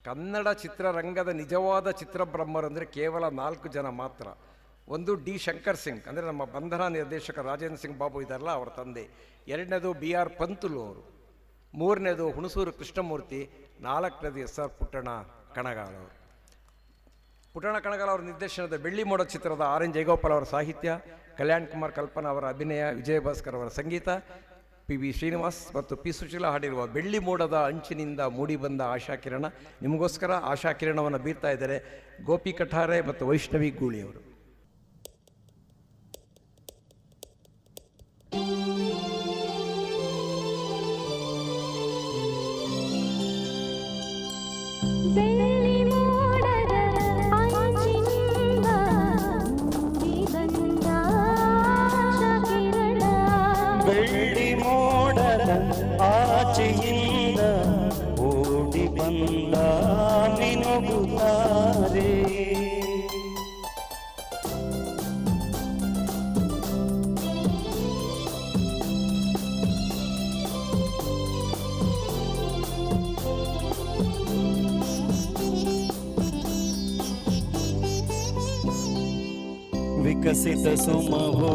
ಕನ್ನಡ ಚಿತ್ರರಂಗದ ನಿಜವಾದ ಚಿತ್ರಬ್ರಹ್ಮರಂದರೆ ಕೇವಲ 4 ಜನ ಮಾತ್ರ. ಒಂದು ಡಿ ಶಂಕರ್ ಸಿಂಗ್, ಅಂದರೆ ನಮ್ಮ ಬಂಧನ ನಿರ್ದೇಶಕ ರಾಜೇಂದ್ರ ಸಿಂಗ್ ಬಾಬು ಇದ್ದಾರಲ್ಲ ಅವರ ತಂದೆ. ಎರಡನೇದು BR ಪಂತುಲು ಅವರು. ಮೂರನೇದು ಹುಣಸೂರು ಕೃಷ್ಣಮೂರ್ತಿ. ನಾಲ್ಕನೇದು SR ಪುಟ್ಟಣ ಕಣಗಾಲ್ ಅವರು. ಪುಟ್ಟಣ ಕಣಗಾಲ್ ಅವರ ನಿರ್ದೇಶನದ ಬೆಳ್ಳಿ ಮೋಡ ಚಿತ್ರದ RN ಜಯಗೋಪಾಲ್ ಅವರ ಸಾಹಿತ್ಯ, ಕಲ್ಯಾಣ್ ಕುಮಾರ್ ಕಲ್ಪನಾ ಅವರ ಅಭಿನಯ, ವಿಜಯ ಭಾಸ್ಕರ್ ಅವರ ಸಂಗೀತ, PV ಶ್ರೀನಿವಾಸ್ ಮತ್ತು P ಸುಶೀಲಾ ಹಾಡಿರುವ ಬೆಳ್ಳಿ ಮೋಡದ ಅಂಚಿನಿಂದ ಮೂಡಿಬಂದ ಆಶಾಕಿರಣ. ನಿಮಗೋಸ್ಕರ ಆಶಾಕಿರಣವನ್ನು ಬೀರ್ತಾ ಇದ್ದಾರೆ ಗೋಪಿ ಕಠಾರೆ ಮತ್ತು ವೈಷ್ಣವಿ ಗೂಳಿ ಅವರು. ಬೆಳ್ಳಿ ಮೋಡದ ಆಚೆಯಿಂದ ಓಡಿ ಬಂದ ಮಿನುಗುತ್ತಾರೆ. ವಿಕಸಿತ ಸುಮವೋ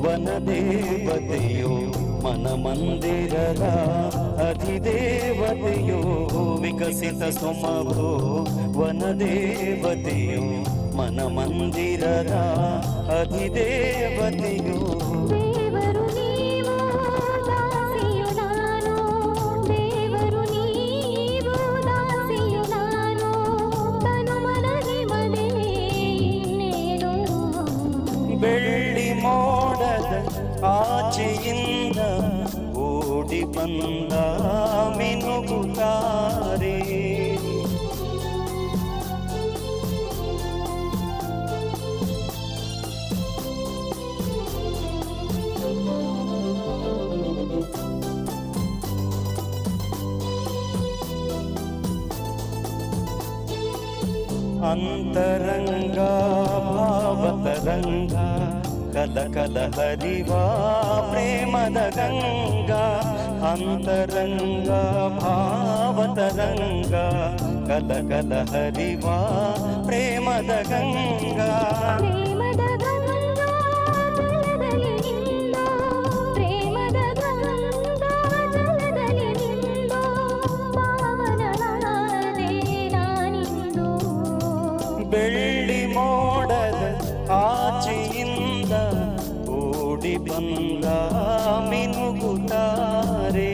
ವನದೇವತೆಯೋ ಮನ ಮಂದಿರದ ಅಧಿದೇವತೆಯೋ. ವಿಕಸಿತ ಸುಮವೋ ವನದೇವತೆಯೋ ಮನ ಮಂದಿರದ ಅಧಿದೇವತೆಯೋ. ಬೆಳ್ಳಿ ಮೋಡದ ಆಚೆಯಿಂದ ಓಡಿ ಬಂದ ಮಿನುಗುತ್ತಾರೆ. ಅಂತರಂಗ ಭಾವತರಂಗ ಕಲ ಕಲ ಹರಿವಾ ಪ್ರೇಮದ ಗಂಗಾ. ಅಂತರಂಗ ಭಾವತರಂಗ ಕಲ ಕಲ ಹರಿವಾ ಪ್ರೇಮದ ಗಂಗಾ. ಬೆಳ್ಳಿ ಮೋಡದ ಆಚೆಯಿಂದ ಓಡಿ ಬಂದ ಮಿನುಗುತ್ತಾರೆ.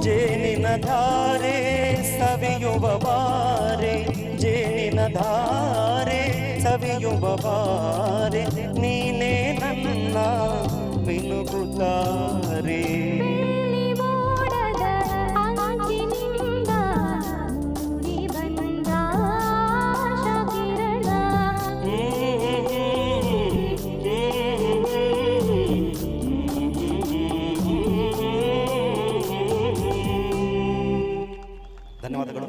ಜೇನಿನ ಧಾರೆ ಸವಿಯುವ ಬಾರೆ, ಜೇನಿನ ಧಾರೆ ಸವಿಯುವ ಬಾರೆ, ನೀನೇ ನನ್ನ ಮಿನುಗುತ್ತಾರೆ. ಧನ್ಯವಾದಗಳು.